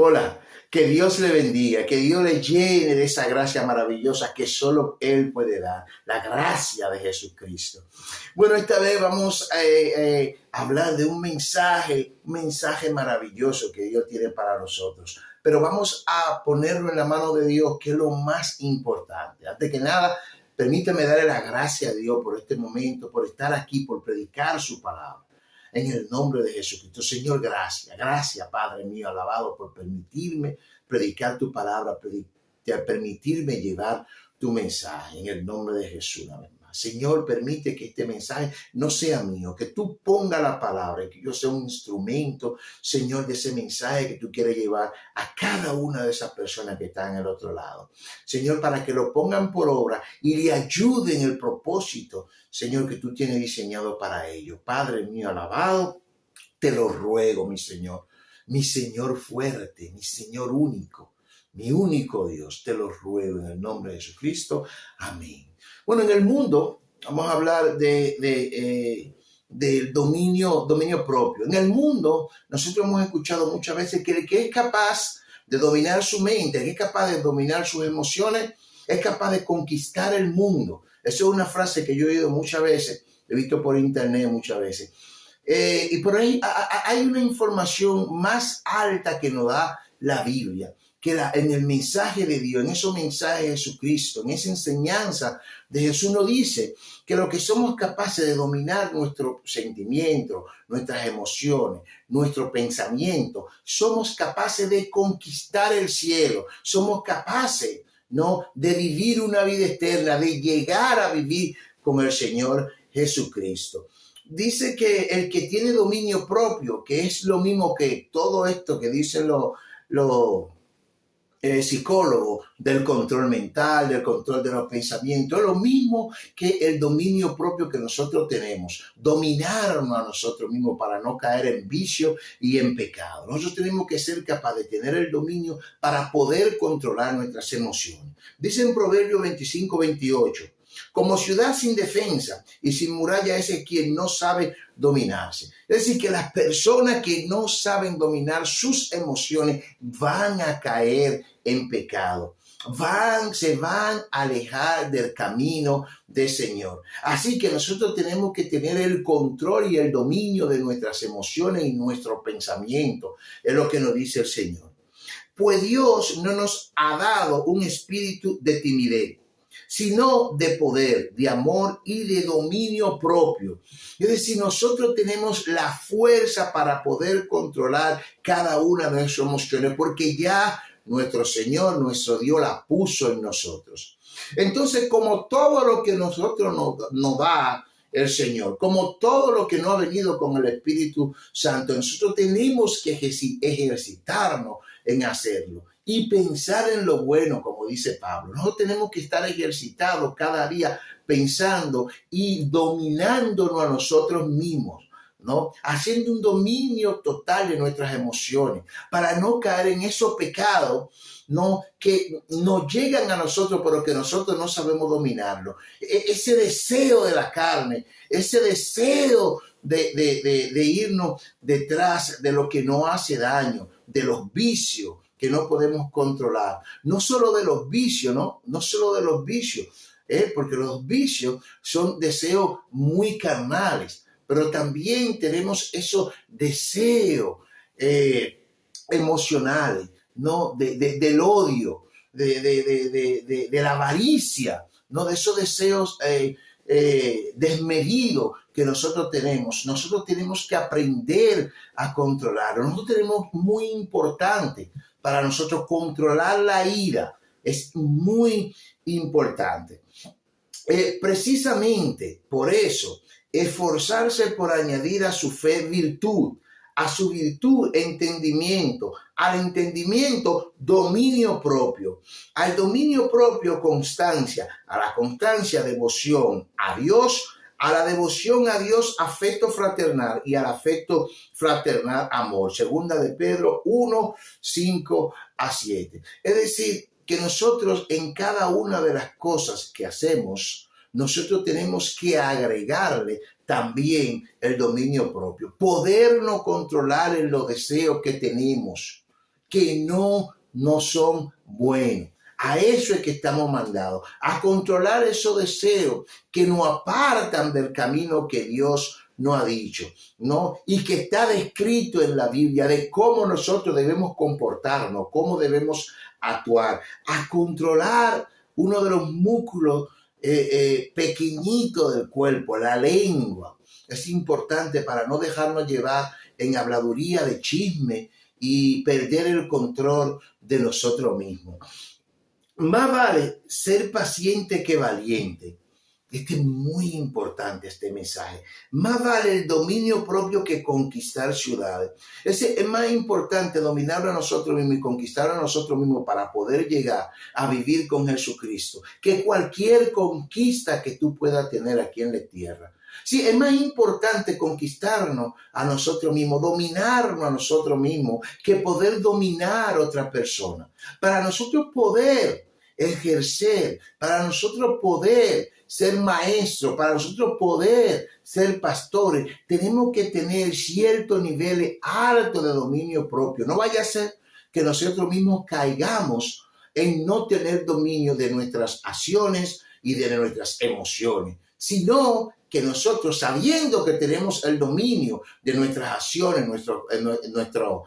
Hola, que Dios le bendiga, que Dios le llene de esa gracia maravillosa que solo Él puede dar, la gracia de Jesucristo. Bueno, esta vez vamos a hablar de un mensaje maravilloso que Dios tiene para nosotros. Pero vamos a ponerlo en la mano de Dios, que es lo más importante. Antes que nada, permíteme darle la gracia a Dios por este momento, por estar aquí, por predicar su palabra. En el nombre de Jesucristo. Señor, gracias. Gracias, Padre mío, alabado por permitirme predicar tu palabra, permitirme llevar tu mensaje. En el nombre de Jesús, una vez más. Señor, permite que este mensaje no sea mío, que tú pongas la palabra y que yo sea un instrumento, Señor, de ese mensaje que tú quieres llevar a cada una de esas personas que están en el otro lado. Señor, para que lo pongan por obra y le ayuden el propósito, Señor, que tú tienes diseñado para ellos. Padre mío, alabado, te lo ruego, mi Señor fuerte, mi Señor único, mi único Dios, te lo ruego en el nombre de Jesucristo. Amén. Bueno, en el mundo, vamos a hablar del dominio propio. En el mundo, nosotros hemos escuchado muchas veces que el que es capaz de dominar su mente, el que es capaz de dominar sus emociones, es capaz de conquistar el mundo. Esa es una frase que yo he oído muchas veces, he visto por internet muchas veces. Y por ahí hay una información más alta que nos da la Biblia, que en el mensaje de Dios, en esos mensajes de Jesucristo, en esa enseñanza de Jesús nos dice que lo que somos capaces de dominar nuestros sentimientos, nuestras emociones, nuestro pensamiento, somos capaces de conquistar el cielo, somos capaces, ¿no?, de vivir una vida eterna, de llegar a vivir con el Señor Jesucristo. Dice que el que tiene dominio propio, que es lo mismo que todo esto que dicen los psicólogos del control mental, del control de los pensamientos, es lo mismo que el dominio propio que nosotros tenemos, dominarnos a nosotros mismos para no caer en vicio y en pecado. Nosotros tenemos que ser capaces de tener el dominio para poder controlar nuestras emociones. Dice en Proverbios 25-28, como ciudad sin defensa y sin muralla es quien no sabe dominarse. Es decir, que las personas que no saben dominar sus emociones van a caer en pecado. Se van a alejar del camino del Señor. Así que nosotros tenemos que tener el control y el dominio de nuestras emociones y nuestro pensamiento. Es lo que nos dice el Señor. Pues Dios no nos ha dado un espíritu de timidez, sino de poder, de amor y de dominio propio. Es decir, nosotros tenemos la fuerza para poder controlar cada una de nuestras emociones, porque ya nuestro Señor, nuestro Dios, la puso en nosotros. Entonces, como todo lo que nosotros nos da el Señor, como todo lo que no ha venido con el Espíritu Santo, nosotros tenemos que ejercitarnos en hacerlo y pensar en lo bueno, como dice Pablo. Nosotros tenemos que estar ejercitados cada día pensando y dominándonos a nosotros mismos, ¿no? Haciendo un dominio total de nuestras emociones para no caer en esos pecados, ¿no?, que nos llegan a nosotros pero que nosotros no sabemos dominarlo. Ese deseo de la carne, ese deseo de irnos detrás de lo que no hace daño, de los vicios que no podemos controlar. No solo de los vicios, no solo de los vicios, porque los vicios son deseos muy carnales, pero también tenemos esos deseos emocionales, ¿no?, del odio, de la avaricia, ¿no?, de esos deseos desmedidos que nosotros tenemos. Nosotros tenemos que aprender a controlarlo. Nosotros tenemos muy importante para nosotros controlar la ira. Es muy importante. Precisamente por eso, esforzarse por añadir a su fe virtud, a su virtud entendimiento, al entendimiento dominio propio, al dominio propio constancia, a la constancia devoción a Dios, a la devoción a Dios afecto fraternal y al afecto fraternal amor. Segunda de Pedro 1, 5 a 7. Es decir, que nosotros en cada una de las cosas que hacemos, nosotros tenemos que agregarle también el dominio propio, podernos controlar en los deseos que tenemos, que no son buenos. A eso es que estamos mandados, a controlar esos deseos que nos apartan del camino que Dios nos ha dicho, ¿no? Y que está descrito en la Biblia de cómo nosotros debemos comportarnos, cómo debemos actuar, a controlar uno de los músculos pequeñitos del cuerpo, la lengua. Es importante para no dejarnos llevar en habladuría de chisme y perder el control de nosotros mismos. Más vale ser paciente que valiente. Este es muy importante, este mensaje. Más vale el dominio propio que conquistar ciudades. Es más importante dominarlo a nosotros mismos y conquistarlo a nosotros mismos para poder llegar a vivir con Jesucristo que cualquier conquista que tú puedas tener aquí en la tierra. Sí, es más importante conquistarnos a nosotros mismos, dominarnos a nosotros mismos, que poder dominar a otra persona. Para nosotros poder ejercer, para nosotros poder ser maestros, para nosotros poder ser pastores, tenemos que tener ciertos niveles altos de dominio propio. No vaya a ser que nosotros mismos caigamos en no tener dominio de nuestras acciones y de nuestras emociones, sino que nosotros, sabiendo que tenemos el dominio de nuestras acciones, nuestro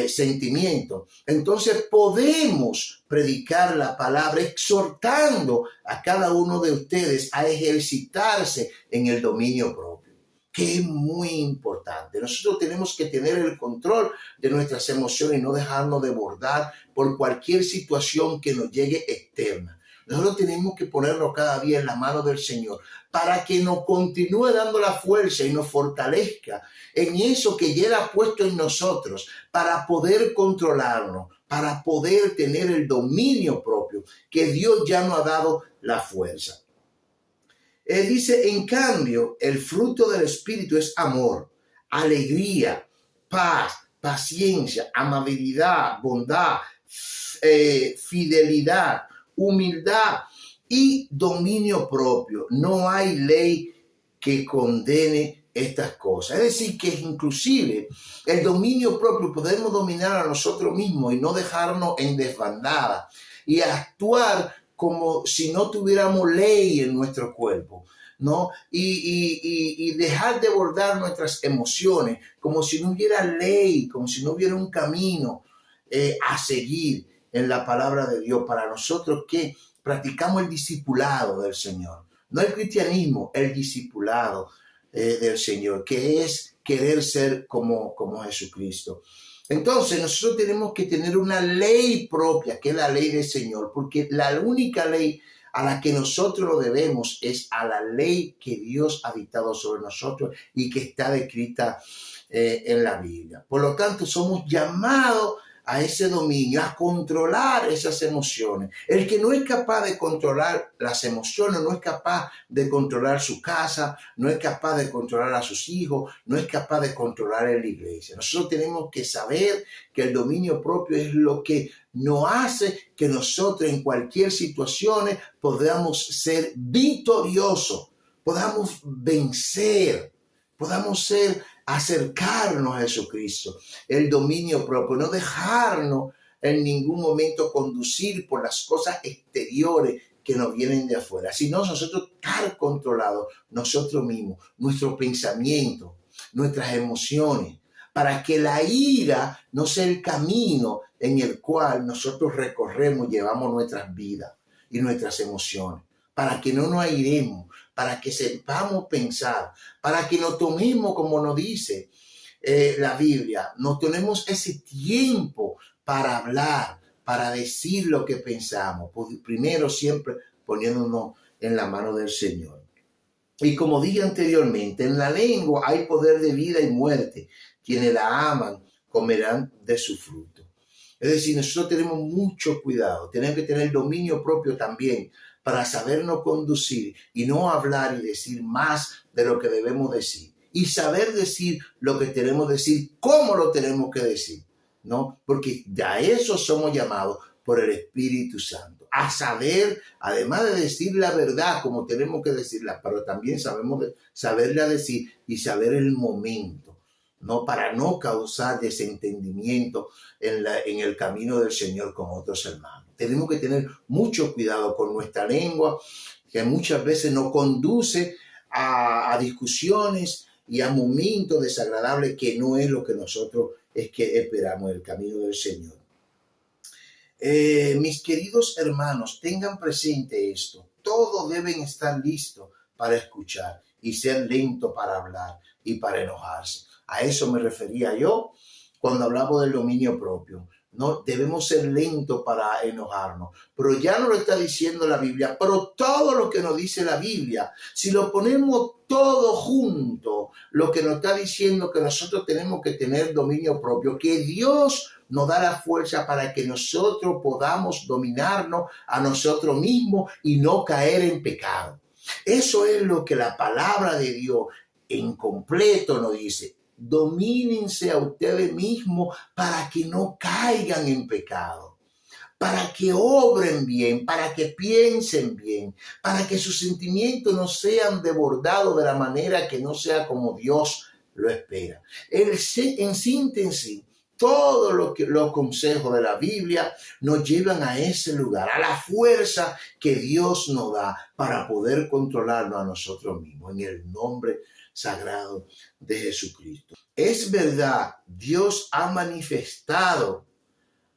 sentimiento, entonces podemos predicar la palabra exhortando a cada uno de ustedes a ejercitarse en el dominio propio, que es muy importante. Nosotros tenemos que tener el control de nuestras emociones y no dejarnos desbordar por cualquier situación que nos llegue externa. Nosotros tenemos que ponernos cada día en la mano del Señor para que nos continúe dando la fuerza y nos fortalezca en eso que ya ha puesto en nosotros para poder controlarnos, para poder tener el dominio propio que Dios ya nos ha dado la fuerza. Él dice, en cambio, el fruto del Espíritu es amor, alegría, paz, paciencia, amabilidad, bondad, fidelidad, humildad y dominio propio. No hay ley que condene estas cosas. Es decir, que inclusive el dominio propio podemos dominar a nosotros mismos y no dejarnos en desbandada y actuar como si no tuviéramos ley en nuestro cuerpo, ¿no? Y dejar de abordar nuestras emociones como si no hubiera ley, como si no hubiera un camino a seguir en la palabra de Dios para nosotros que practicamos el discipulado del Señor. No el cristianismo, el discipulado del Señor, que es querer ser como Jesucristo. Entonces nosotros tenemos que tener una ley propia, que es la ley del Señor, porque la única ley a la que nosotros lo debemos es a la ley que Dios ha dictado sobre nosotros y que está descrita en la Biblia. Por lo tanto, somos llamados a ese dominio, a controlar esas emociones. El que no es capaz de controlar las emociones, no es capaz de controlar su casa, no es capaz de controlar a sus hijos, no es capaz de controlar en la iglesia. Nosotros tenemos que saber que el dominio propio es lo que nos hace que nosotros en cualquier situación podamos ser victoriosos, podamos vencer, podamos acercarnos a Jesucristo, el dominio propio, no dejarnos en ningún momento conducir por las cosas exteriores que nos vienen de afuera, sino nosotros estar controlados nosotros mismos, nuestro pensamiento, nuestras emociones, para que la ira no sea el camino en el cual nosotros recorremos, llevamos nuestras vidas y nuestras emociones, para que no nos airemos, para que sepamos pensar, para que nos tomemos, como nos dice la Biblia, nos tomemos ese tiempo para hablar, para decir lo que pensamos, primero siempre poniéndonos en la mano del Señor. Y como dije anteriormente, en la lengua hay poder de vida y muerte. Quienes la aman comerán de su fruto. Es decir, nosotros tenemos mucho cuidado, tenemos que tener dominio propio también para sabernos conducir y no hablar y decir más de lo que debemos decir. Y saber decir lo que tenemos que decir, cómo lo tenemos que decir, ¿no? Porque a eso somos llamados por el Espíritu Santo. A saber, además de decir la verdad como tenemos que decirla, pero también saberla decir y saber el momento, no para no causar desentendimiento en el camino del Señor con otros hermanos. Tenemos que tener mucho cuidado con nuestra lengua, que muchas veces nos conduce a discusiones y a momentos desagradables que no es lo que nosotros es que esperamos el camino del Señor. Mis queridos hermanos, tengan presente esto. Todos deben estar listos para escuchar y ser lentos para hablar y para enojarse. A eso me refería yo cuando hablaba del dominio propio. No debemos ser lentos para enojarnos, pero ya no lo está diciendo la Biblia, pero todo lo que nos dice la Biblia, si lo ponemos todo junto, lo que nos está diciendo que nosotros tenemos que tener dominio propio, que Dios nos da la fuerza para que nosotros podamos dominarnos a nosotros mismos y no caer en pecado. Eso es lo que la palabra de Dios en completo nos dice. Domínense a ustedes mismos para que no caigan en pecado, para que obren bien, para que piensen bien, para que sus sentimientos no sean desbordados de la manera que no sea como Dios lo espera. En síntesis, todos los consejos de la Biblia nos llevan a ese lugar, a la fuerza que Dios nos da para poder controlarnos a nosotros mismos, en el nombre sagrado de Jesucristo. Es verdad, Dios ha manifestado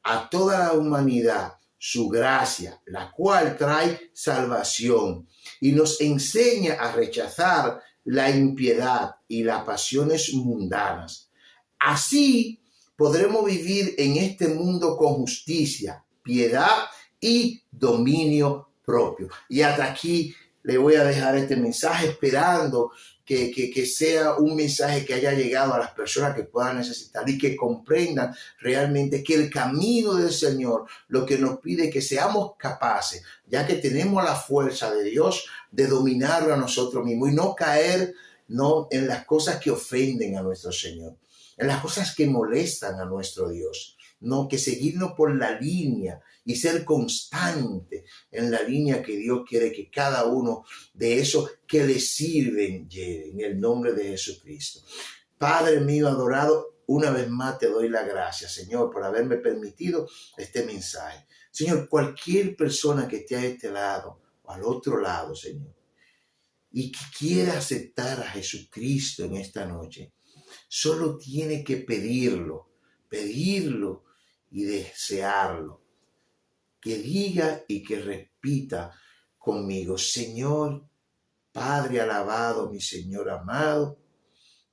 a toda la humanidad su gracia, la cual trae salvación y nos enseña a rechazar la impiedad y las pasiones mundanas. Así podremos vivir en este mundo con justicia, piedad y dominio propio. Y hasta aquí le voy a dejar este mensaje esperando que sea un mensaje que haya llegado a las personas que puedan necesitar y que comprendan realmente que el camino del Señor lo que nos pide es que seamos capaces, ya que tenemos la fuerza de Dios, de dominarlo a nosotros mismos y no caer en las cosas que ofenden a nuestro Señor, en las cosas que molestan a nuestro Dios. No, que seguirnos por la línea y ser constante en la línea que Dios quiere que cada uno de esos que le sirven lleve, en el nombre de Jesucristo. Padre mío adorado, una vez más te doy la gracia, Señor, por haberme permitido este mensaje. Señor, cualquier persona que esté a este lado o al otro lado, Señor, y que quiera aceptar a Jesucristo en esta noche, solo tiene que pedirlo y desearlo. Que diga y que repita conmigo: Señor, Padre alabado, mi Señor amado,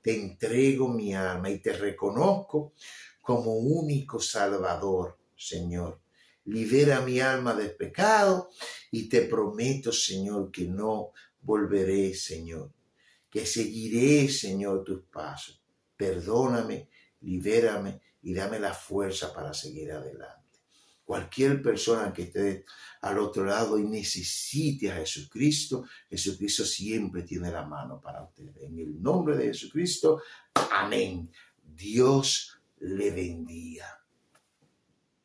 te entrego mi alma y te reconozco como único Salvador, Señor. Libera mi alma del pecado y te prometo, Señor, que no volveré, Señor, que seguiré, Señor, tus pasos. Perdóname, libérame y dame la fuerza para seguir adelante. Cualquier persona que esté al otro lado y necesite a Jesucristo, Jesucristo siempre tiene la mano para usted. En el nombre de Jesucristo, amén. Dios le bendiga.